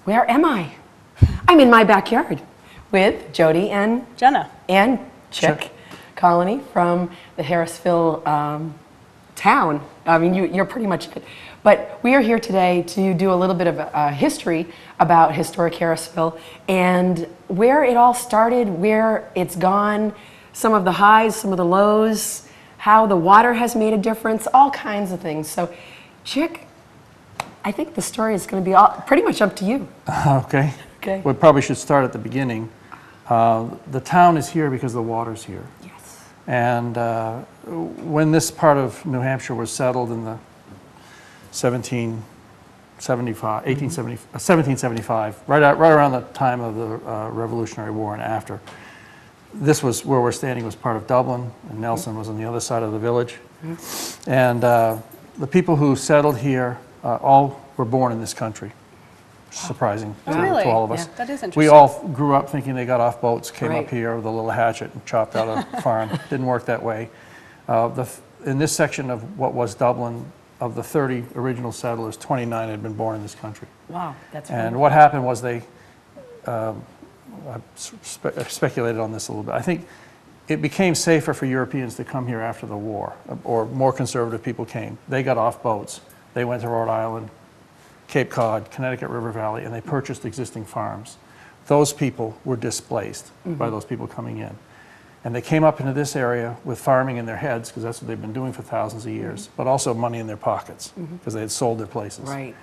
Where am I? I'm in my backyard with Jody and Jenna. And Chick Colony from the Harrisville town. I mean, you're pretty much it. But we are here today to do a little bit of history about historic Harrisville and where it all started, where it's gone, some of the highs, some of the lows, how the water has made a difference, all kinds of things. So, Chick, I think the story is going to be pretty much up to you. Okay. Okay. We probably should start at the beginning. The town is here because the water's here. Yes. And when this part of New Hampshire was settled in the 1775, right around the time of the Revolutionary War and after, this was where we're standing was part of Dublin, and Nelson was on the other side of the village. And the people who settled here all were born in this country. Surprising to all of us. Yeah, that is interesting. We all grew up thinking they got off boats, came Right. up here with a little hatchet and chopped out a farm. Didn't work that way. In this section of what was Dublin, of the 30 original settlers, 29 had been born in this country. Wow, that's And wonderful. what happened was they, I speculated on this a little bit. I think it became safer for Europeans to come here after the war, or more conservative people came. They got off boats. They went to Rhode Island, Cape Cod, Connecticut River Valley, and they purchased existing farms. Those people were displaced by those people coming in. And they came up into this area with farming in their heads, because that's what they've been doing for thousands of years, but also money in their pockets, because they had sold their places. Right.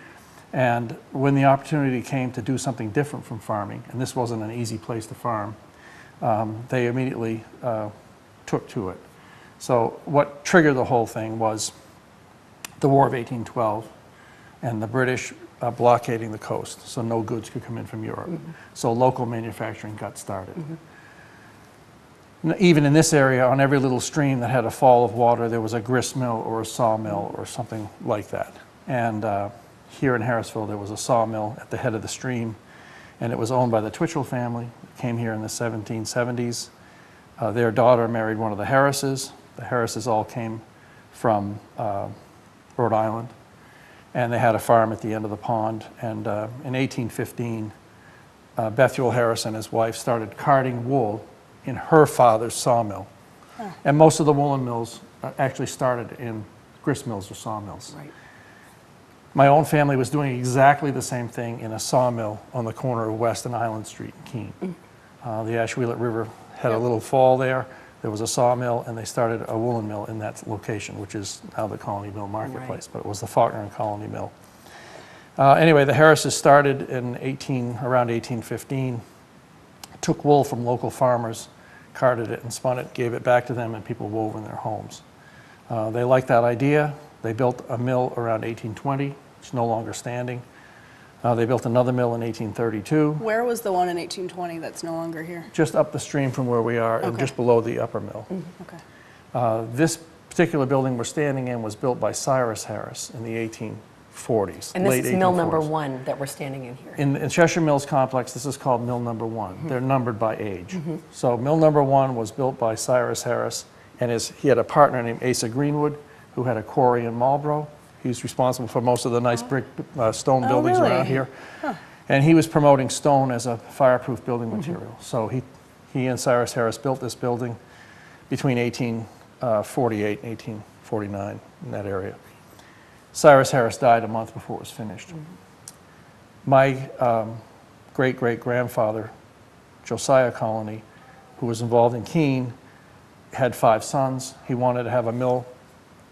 And when the opportunity came to do something different from farming, and this wasn't an easy place to farm, they immediately took to it. So what triggered the whole thing was the War of 1812 and the British blockading the coast, so no goods could come in from Europe. So local manufacturing got started. Even in this area, on every little stream that had a fall of water, there was a grist mill or a sawmill or something like that. And here in Harrisville, there was a sawmill at the head of the stream, and it was owned by the Twitchell family. It came here in the 1770s. Their daughter married one of the Harrises. The Harrises all came from Rhode Island, and they had a farm at the end of the pond. And in 1815, Bethuel Harris and his wife started carding wool in her father's sawmill. And most of the woolen mills actually started in grist mills or sawmills. Right. My own family was doing exactly the same thing in a sawmill on the corner of West and Island Street in Keene. The Ashwellet River had a little fall there. There was a sawmill, and they started a woolen mill in that location, which is now the Colony Mill Marketplace, but it was the Faulkner and Colony Mill. Anyway, the Harrises started in around 1815, took wool from local farmers, carded it and spun it, gave it back to them, and people wove in their homes. They liked that idea. They built a mill around 1820. It's no longer standing. They built another mill in 1832. Where was the one in 1820 that's no longer here? Just up the stream from where we are, and just below the upper mill. Okay. This particular building we're standing in was built by Cyrus Harris in the 1840s. And this late is mill 1840s. number 1 that we're standing in here. In Cheshire Mills Complex, this is called mill number 1. They're numbered by age. So mill number 1 was built by Cyrus Harris, and he had a partner named Asa Greenwood, who had a quarry in Marlborough. He's responsible for most of the nice brick stone buildings really? around here. And he was promoting stone as a fireproof building material. So he and Cyrus Harris built this building between 1848 and 1849 in that area. Cyrus Harris died a month before it was finished. My great-great-grandfather, Josiah Colony, who was involved in Keene, had 5 sons. He wanted to have a mill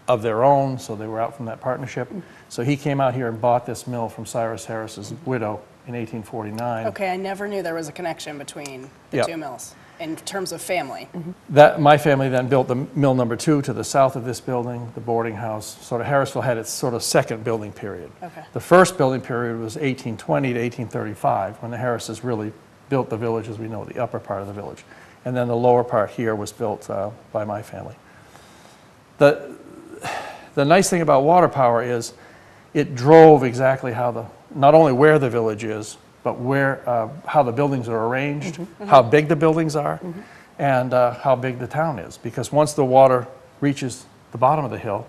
of their own, so they were out from that partnership. So he came out here and bought this mill from Cyrus Harris's widow in 1849. Okay, I never knew there was a connection between the two mills in terms of family. My family then built the mill number 2 to the south of this building, the boarding house. Sort of Harrisville had its sort of second building period. Okay. The first building period was 1820 to 1835, when the Harrises really built the village as we know, the upper part of the village. And then the lower part here was built by my family. The nice thing about water power is it drove exactly how not only where the village is, but how the buildings are arranged, how big the buildings are, and how big the town is. Because once the water reaches the bottom of the hill,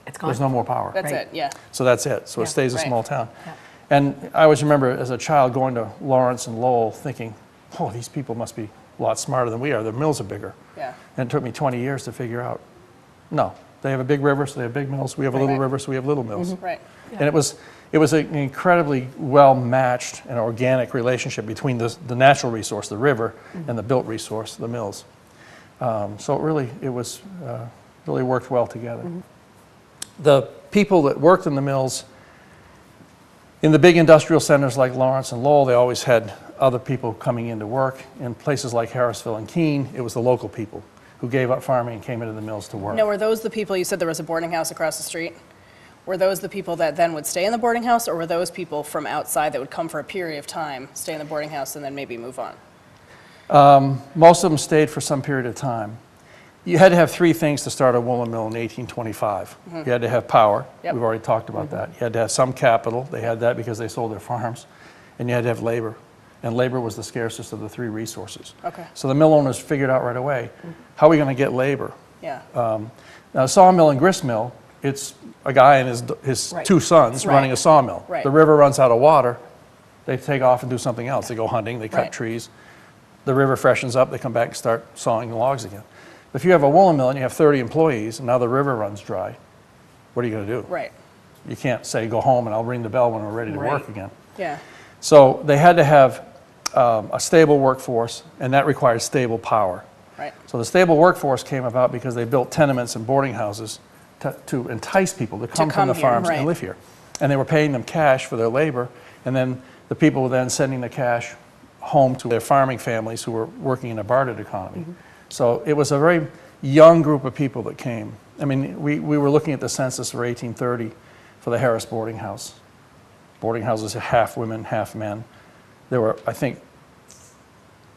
It's gone. there's no more power. That's it, yeah. So that's it. So it stays a Right. small town. Yeah. And I always remember as a child going to Lawrence and Lowell thinking, oh, these people must be a lot smarter than we are. Their mills are bigger. Yeah. And it took me 20 years to figure out, no, they have a big river, so they have big mills. We have a little river, so we have little mills. Right. And it was an incredibly well-matched and organic relationship between the natural resource, the river, and the built resource, the mills. So it really worked well together. The people that worked in the mills, in the big industrial centers like Lawrence and Lowell, they always had other people coming in to work. In places like Harrisville and Keene, it was the local people who gave up farming and came into the mills to work. Now, were those the people, you said there was a boarding house across the street? Were those the people that then would stay in the boarding house, or were those people from outside that would come for a period of time, stay in the boarding house, and then maybe move on? Most of them stayed for some period of time. You had to have three things to start a woolen mill in 1825. You had to have power. Yep. We've already talked about that. You had to have some capital. They had that because they sold their farms. And you had to have labor. And labor was the scarcest of the three resources. Okay. So the mill owners figured out right away, how are we going to get labor? Yeah. Now, a sawmill and grist mill, it's a guy and his Right. two sons Right. running a sawmill. Right. The river runs out of water. They take off and do something else. They go hunting. They cut Right. trees. The river freshens up. They come back and start sawing the logs again. If you have a woolen mill and you have 30 employees and now the river runs dry, what are you going to do? Right. You can't say, go home and I'll ring the bell when we're ready to Right. work again. Yeah. So they had to have a stable workforce, and that required stable power. Right. So the stable workforce came about because they built tenements and boarding houses to entice people to come from come the here, farms right. and live here. And they were paying them cash for their labor, and then the people were then sending the cash home to their farming families who were working in a bartered economy. So it was a very young group of people that came. I mean, we were looking at the census for 1830 for the Harris boarding house. Boarding houses are half women, half men. There were, I think,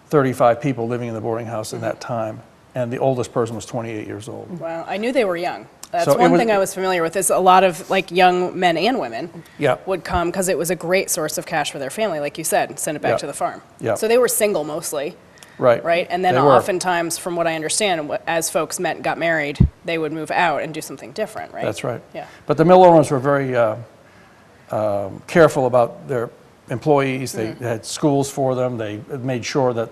35 people living in the boarding house in that time, and the oldest person was 28 years old. Wow. I knew they were young. That's So it one was- thing I was familiar with, is a lot of like young men and women Yeah. would come because it was a great source of cash for their family, like you said, send it back Yeah. to the farm. Yeah. So they were single mostly, Right. right? And then They were. oftentimes, from what I understand, as folks met and got married, they would move out and do something different, right? That's right. Yeah. But the mill owners were very careful about their employees. They had schools for them. They made sure that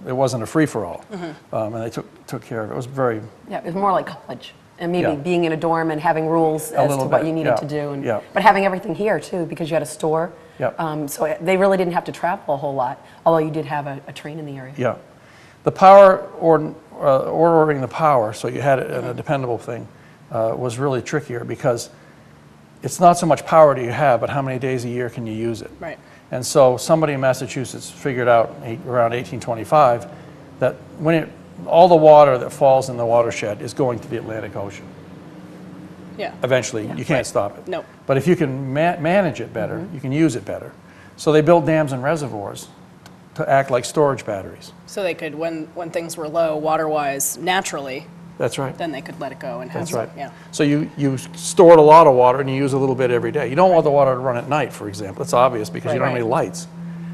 it wasn't a free-for-all. And they took care of it. It was very, Yeah, it was more like college, and maybe Yeah. being in a dorm and having rules as to little what bit, you needed yeah, to do. And, yeah. But having everything here too, because you had a store. Yeah. So they really didn't have to travel a whole lot, although you did have a train in the area. yeah. The power, ordering the power, so you had it in a dependable thing, was really trickier because it's not so much power do you have, but how many days a year can you use it? Right. And so somebody in Massachusetts figured out around 1825 that all the water that falls in the watershed is going to the Atlantic Ocean. Yeah. Eventually, you can't Right. stop it. No. But if you can manage it better, you can use it better. So they built dams and reservoirs to act like storage batteries. So they could, when things were low water-wise, naturally, That's right. then they could let it go and have That's some, right. yeah. So you stored a lot of water and you use a little bit every day. You don't want the water to run at night, for example. It's obvious because you don't have any lights.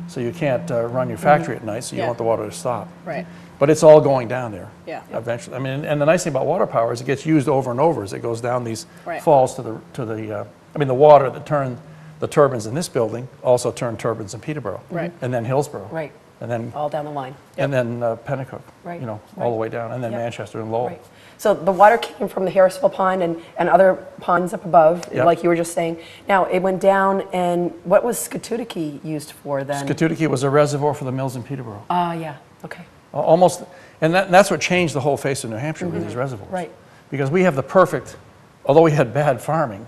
So you can't run your factory at night, so you Yeah. want the water to stop. Right. But it's all going down there. Yeah. Eventually. I mean, and the nice thing about water power is it gets used over and over as it goes down these Right. falls the water that turned the turbines in this building also turned turbines in Peterborough. Right. And then Hillsborough. Right. And then All down the line. Pennacook. Right. All Right. the way down, and then Yep. Manchester and Lowell. Right. So the water came from the Harrisville Pond and other ponds up above, Yep. like you were just saying. Now, it went down, and what was Scatutucky used for then? Scatutucky was a reservoir for the mills in Peterborough. Yeah, okay. Almost, and that's what changed the whole face of New Hampshire with these reservoirs. Right. Because we have the perfect, although we had bad farming,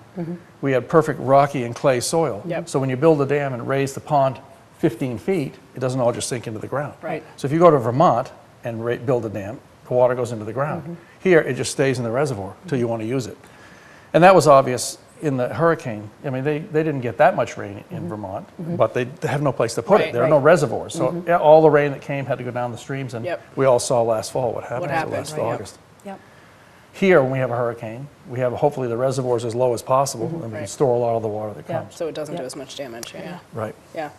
we had perfect rocky and clay soil. Yep. So when you build a dam and raise the pond 15 feet, it doesn't all just sink into the ground. Right. So if you go to Vermont and build a dam, the water goes into the ground. Here, it just stays in the reservoir until you want to use it. And that was obvious in the hurricane. I mean, they didn't get that much rain in Vermont, but they have no place to put Right. it. There are no reservoirs. So yeah, all the rain that came had to go down the streams, and Yep. we all saw last fall what happened happened, last right. August. Yep. Here, when we have a hurricane, we have hopefully the reservoirs as low as possible, and we can Right. store a lot of the water that Yeah. comes. So it doesn't do Yep. as much damage, yeah. Right. Yeah.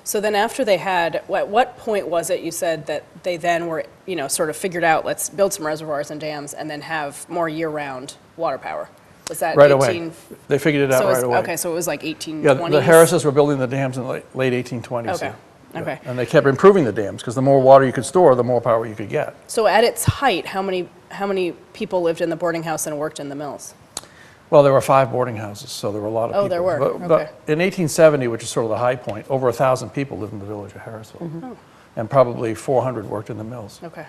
So then after they had, at what point was it you said that they then were, sort of figured out, let's build some reservoirs and dams and then have more year-round water power? Was that Right 18? away. They figured it out So it was, right away. okay, so it was like 1820s? Yeah, the Harrises were building the dams in the late 1820s. Okay, yeah. okay. And they kept improving the dams because the more water you could store, the more power you could get. So at its height, how many people lived in the boarding house and worked in the mills? Well, there were 5 boarding houses, so there were a lot of people. Oh, there were, But okay. in 1870, which is sort of the high point, over 1,000 people lived in the village of Harrisville. Oh, And probably 400 worked in the mills. okay,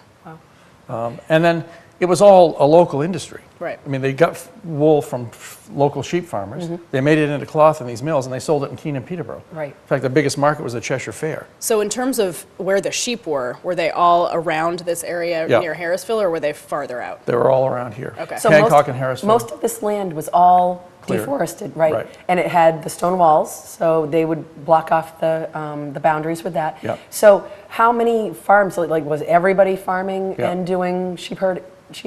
wow, And then it was all a local industry. right. I mean, they got wool from local sheep farmers. They made it into cloth in these mills, and they sold it in Keene and Peterborough. Right. In fact, the biggest market was the Cheshire Fair. So in terms of where the sheep were they all around this area Yeah. near Harrisville, or were they farther out? They were all around here. Okay. So Hancock and Harrisville. most of this land was all Cleared. deforested, right? Right. And it had the stone walls, so they would block off the boundaries with that. Yeah. So how many farms, like was everybody farming Yeah. and doing sheeping?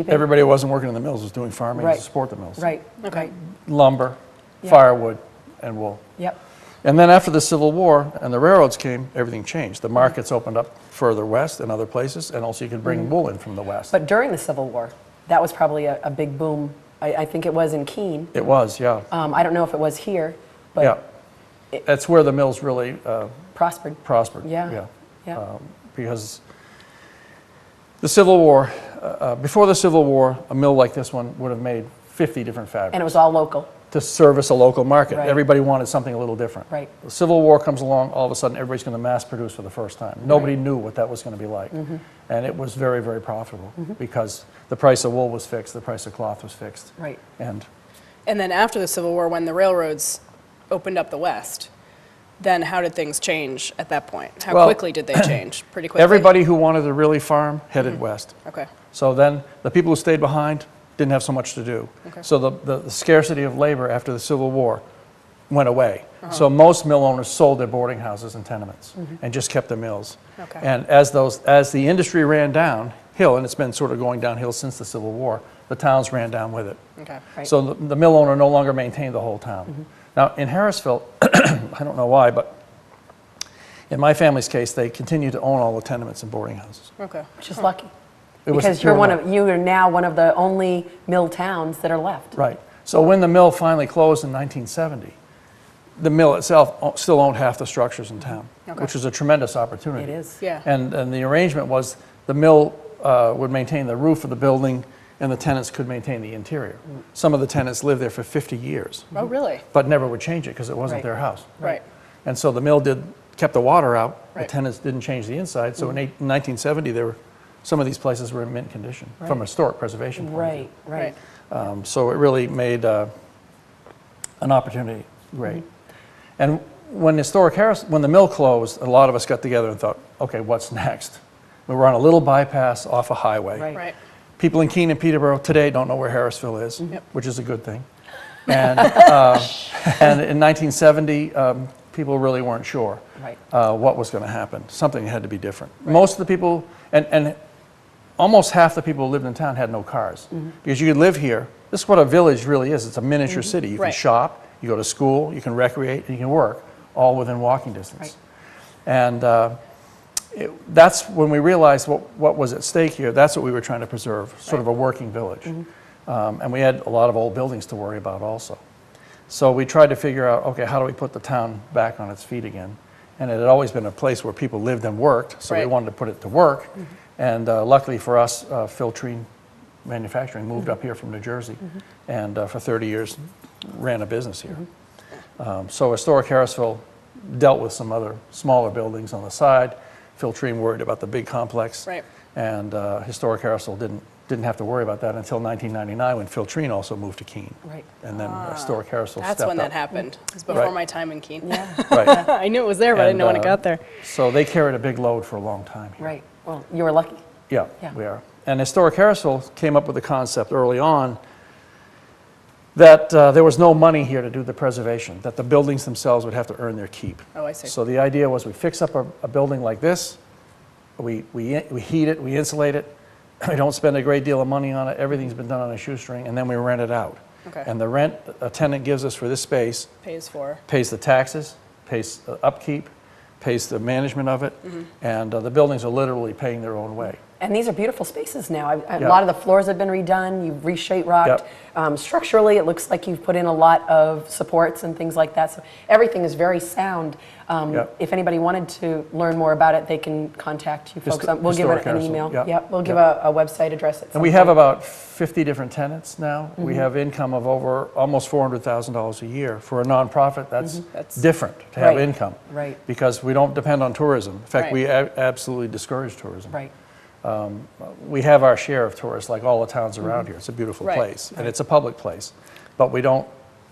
Everybody who wasn't working in the mills was doing farming Right. to support the mills. Right, Okay. right, Lumber, Yeah. firewood, and wool. yep, And then after the Civil War and the railroads came, everything changed. The markets opened up further west and other places, and also you could bring wool in from the west. but during the Civil War, that was probably a big boom. I think it was in Keene. It was, yeah. I don't know if it was here, Yeah. but That's where the mills really prospered. prospered. Yeah, yeah. Because the Civil War, before the Civil War, a mill like this one would have made 50 different fabrics And it was all local, to service a local market. Right. Everybody wanted something a little different. right, The Civil War comes along, all of a sudden everybody's going to mass produce for the first time. Nobody knew what that was going to be like. And it was very, very profitable because the price of wool was fixed, the price of cloth was fixed. right. And And then after the Civil War, when the railroads opened up the West, then how did things change at that point? How Well, quickly did they change? Pretty quickly? everybody who wanted to really farm headed west. Okay, So then the people who stayed behind didn't have so much to do. Okay. So the scarcity of labor after the Civil War went away. So most mill owners sold their boarding houses and tenements and just kept the mills. Okay. And as the industry ran downhill, and it's been sort of going downhill since the Civil War, the towns ran down with it. okay. Right. So the mill owner no longer maintained the whole town. Now in Harrisville, I don't know why, but in my family's case, they continue to own all the tenements and boarding houses. Okay. Which is lucky. It was Because pure luck. you are now one of the only mill towns that are left. Right. So when the mill finally closed in 1970, the mill itself still owned half the structures in town, Okay. which was a tremendous opportunity. It is. Yeah. And the arrangement was the mill would maintain the roof of the building and the tenants could maintain the interior. Some of the tenants lived there for 50 years, Oh, really? but never would change it because it wasn't Right. their house. Right. And so the mill kept the water out. Right. The tenants didn't change the inside. So in 1970, some of these places were in mint condition from a historic preservation point of view. Right, right. So it really made an opportunity great. And when the mill closed, a lot of us got together and thought, okay, what's next? We were on a little bypass off a highway. Right. Right. People in Keene and Peterborough today don't know where Harrisville is, Yep. which is a good thing. And, and in 1970, people really weren't sure Right. what was going to happen. Something had to be different. Most of the people, and almost half the people who lived in town had no cars. Because you could live here. This is what a village really is. It's a miniature city. You can Right. shop, you go to school, you can recreate, and you can work, all within walking distance. Right. And that's when we realized what was at stake here. That's what we were trying to preserve, sort of a working village. And we had a lot of old buildings to worry about also. So we tried to figure out, okay, how do we put the town back on its feet again? And it had always been a place where people lived and worked, so we Right. wanted to put it to work. And luckily for us, Filtrine Manufacturing moved up here from New Jersey, and for 30 years ran a business here. So Historic Harrisville dealt with some other smaller buildings on the side. Filtrine worried about the big complex. Right. And Historic Harrisville didn't have to worry about that until 1999 when Filtrine also moved to Keene. Right. And then Historic Harrisville That's stepped when up. that happened. It was before Right. my time in Keene. Yeah, Right. I knew it was there, but I didn't know when it got there. So they carried a big load for a long time here. right. Well, you were lucky. Yeah, Yeah. we are. And Historic Harrisville came up with the concept early on that there was no money here to do the preservation, that the buildings themselves would have to earn their keep. Oh, I see. So the idea was we fix up a building like this, we heat it, we insulate it, we don't spend a great deal of money on it, everything's been done on a shoestring, and then we rent it out. Okay. And the rent a tenant gives us for this space Pays for. pays the taxes, pays the upkeep, pays the management of it, and the buildings are literally paying their own way. And these are beautiful spaces now. A Yeah. lot of the floors have been redone. You've re-sheetrocked. Structurally, it looks like you've put in a lot of supports and things like that. So everything is very sound. If anybody wanted to learn more about it, they can contact you folks. We'll give it an email. We'll give a website address. And we have about 50 different tenants now. We have income of over almost $400,000 a year. For a nonprofit, that's different to have income. Right. Because we don't depend on tourism. In fact, Right. we absolutely discourage tourism. Right. We have our share of tourists, like all the towns around here. It's a beautiful Right. place, and it's a public place. But we don't,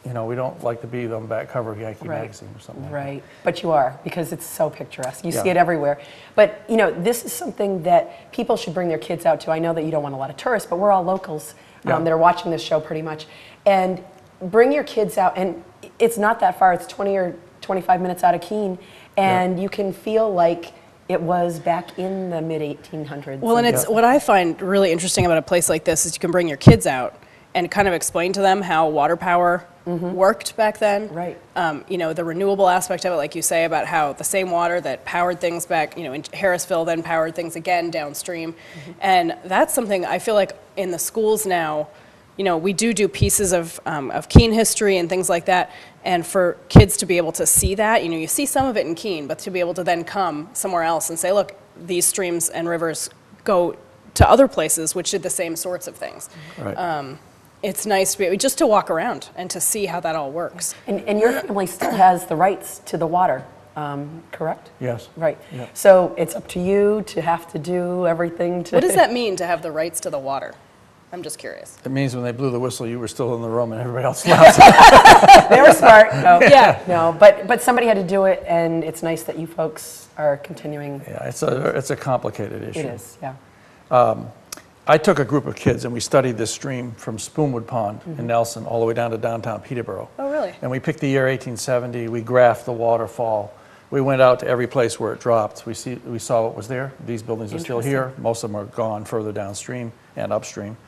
we don't like to be on the back cover of Yankee Magazine or something like that. Right, but you are, because it's so picturesque. You see Yeah. it everywhere. But, this is something that people should bring their kids out to. I know that you don't want a lot of tourists, but we're all locals that are watching this show pretty much. And bring your kids out, and it's not that far. It's 20 or 25 minutes out of Keene, and you can feel like it was back in the mid-1800s. Well, and it's what I find really interesting about a place like this is you can bring your kids out and kind of explain to them how water power worked back then. Right. The renewable aspect of it, like you say, about how the same water that powered things back, in Harrisville then powered things again downstream. And that's something I feel like in the schools now, we do pieces of Keene history and things like that. And for kids to be able to see that, you see some of it in Keene, but to be able to then come somewhere else and say, look, these streams and rivers go to other places which did the same sorts of things. Right. It's nice to be just to walk around and to see how that all works. And your family still has the rights to the water, correct? Yes. Right. Yeah. So it's up to you to have to do everything to... What does that mean to have the rights to the water? I'm just curious. It means when they blew the whistle, you were still in the room and everybody else left. They were smart. No, Yeah. No, but somebody had to do it, and it's nice that you folks are continuing. Yeah, it's a complicated issue. It is, yeah. I took a group of kids and we studied this stream from Spoonwood Pond in Nelson all the way down to downtown Peterborough. Oh, really? And we picked the year 1870. We graphed the waterfall. We went out to every place where it dropped. We saw what was there. These buildings are still here. Most of them are gone further downstream and upstream.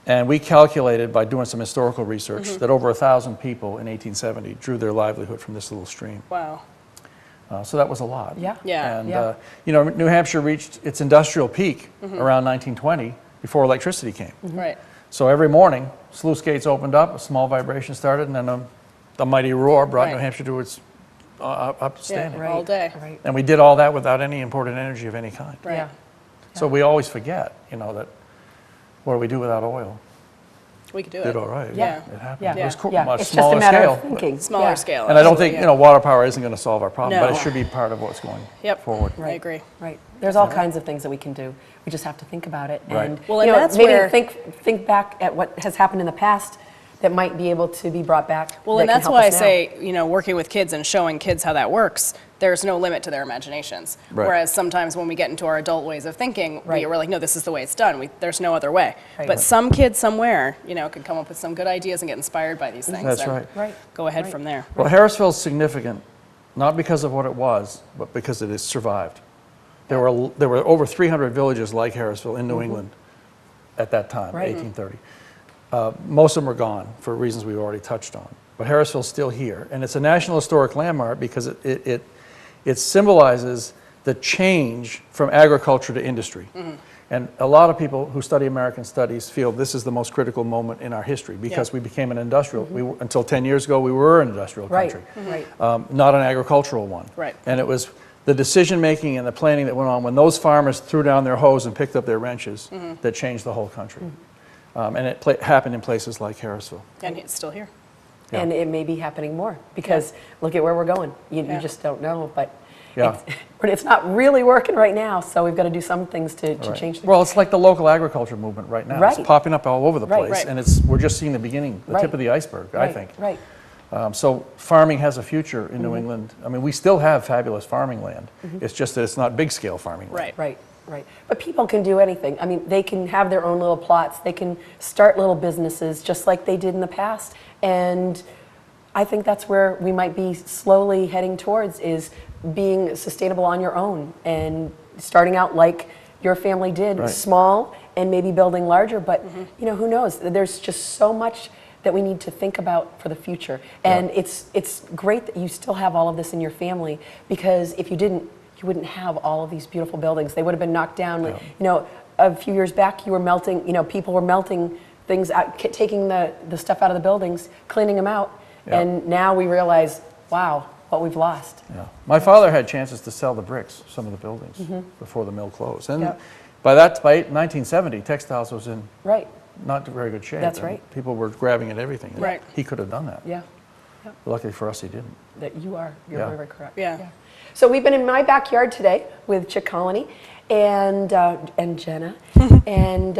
And we calculated by doing some historical research that over 1,000 people in 1870 drew their livelihood from this little stream. Wow. So that was a lot. Yeah. Yeah. And New Hampshire reached its industrial peak around 1920 before electricity came. Right. So every morning, sluice gates opened up, a small vibration started, and then a mighty roar brought New Hampshire to its upstanding. All day. Right. And we did all that without any imported energy of any kind. Right. Yeah. So we always forget, that what do we do without oil? We could do it. Did all right. Yeah. It happened. Yeah. It was cool, Yeah. much It's just a smaller matter scale. of thinking. Smaller Yeah. scale. And I don't think, absolutely, water power isn't going to solve our problem, but No. it should be part of what's going Yep. forward. I agree. Right. There's all kinds of things that we can do. We just have to think about it. Right. And, Well, and that's maybe where- think back at what has happened in the past that might be able to be brought back. Well, that and can that's help why I us now. say, working with kids and showing kids how that works, there's no limit to their imaginations. Right. Whereas sometimes when we get into our adult ways of thinking, Right. we're like, no, this is the way it's done. There's no other way. Right. But some kid somewhere, could come up with some good ideas and get inspired by these things. That's and right. Right. Go ahead Right. from there. Well, Harrisville's significant, not because of what it was, but because it has survived. There were over 300 villages like Harrisville in New England at that time, Right. 1830. Most of them are gone for reasons we've already touched on. But Harrisville's still here. And it's a National Historic Landmark because it symbolizes the change from agriculture to industry. And a lot of people who study American studies feel this is the most critical moment in our history because we became an industrial. Until 10 years ago, we were an industrial Right. country, Right. not an agricultural one. Right. And it was the decision-making and the planning that went on when those farmers threw down their hoes and picked up their wrenches that changed the whole country. And it happened in places like Harrisville. And it's still here. Yeah. And it may be happening more because look at where we're going. You Yeah. just don't know, but Yeah. it's not really working right now. So we've got to do some things to Right. change things. Well, it's like the local agriculture movement right now. Right. It's popping up all over the Right. place, Right. and we're just seeing the beginning, the tip of the iceberg, I Right, think. Right. So farming has a future in New England. I mean, we still have fabulous farming land. It's just that it's not big-scale farming land. Right. Right, right. But people can do anything. I mean, they can have their own little plots. They can start little businesses just like they did in the past. And I think that's where we might be slowly heading towards is being sustainable on your own and starting out like your family did, Right. small and maybe building larger. But, who knows? There's just so much that we need to think about for the future. And it's great that you still have all of this in your family because if you didn't, you wouldn't have all of these beautiful buildings. They would have been knocked down. a few years back, you were melting, people were melting things out, taking the stuff out of the buildings, cleaning them out. Yeah. And now we realize, wow, what we've lost. Yeah. My father had chances to sell the bricks, some of the buildings, before the mill closed. And Yep. by 1970, textiles was in Right. not very good shape. That's and right. People were grabbing at everything. And Right. He could have done that. Yeah. Luckily for us, he didn't. That you're Yeah. very, very correct. Yeah. So we've been in my backyard today with Chick Colony and Jenna, and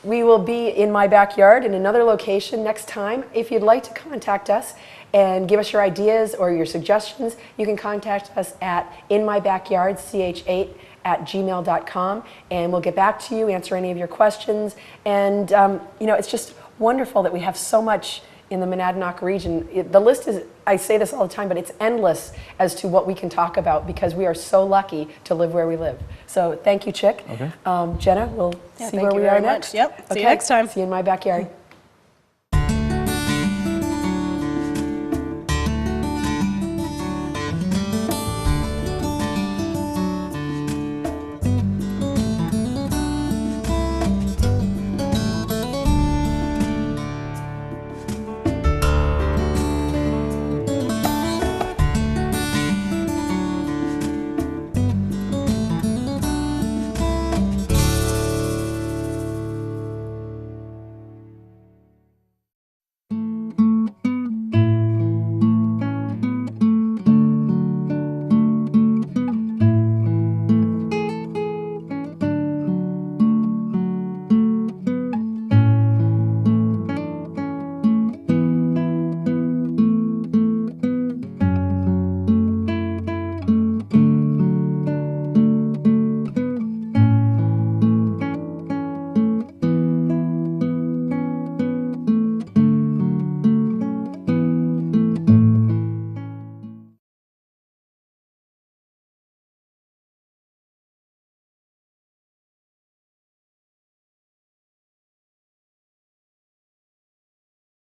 we will be in my backyard in another location next time. If you'd like to contact us and give us your ideas or your suggestions, you can contact us at inmybackyardch8@gmail.com, and we'll get back to you, answer any of your questions. And it's just wonderful that we have so much in the Monadnock region. The list is, I say this all the time, but it's endless as to what we can talk about because we are so lucky to live where we live. So thank you, Chick. Okay. Jenna, we'll see thank where you we very are much. next. Yep. See you next time. See you in my backyard.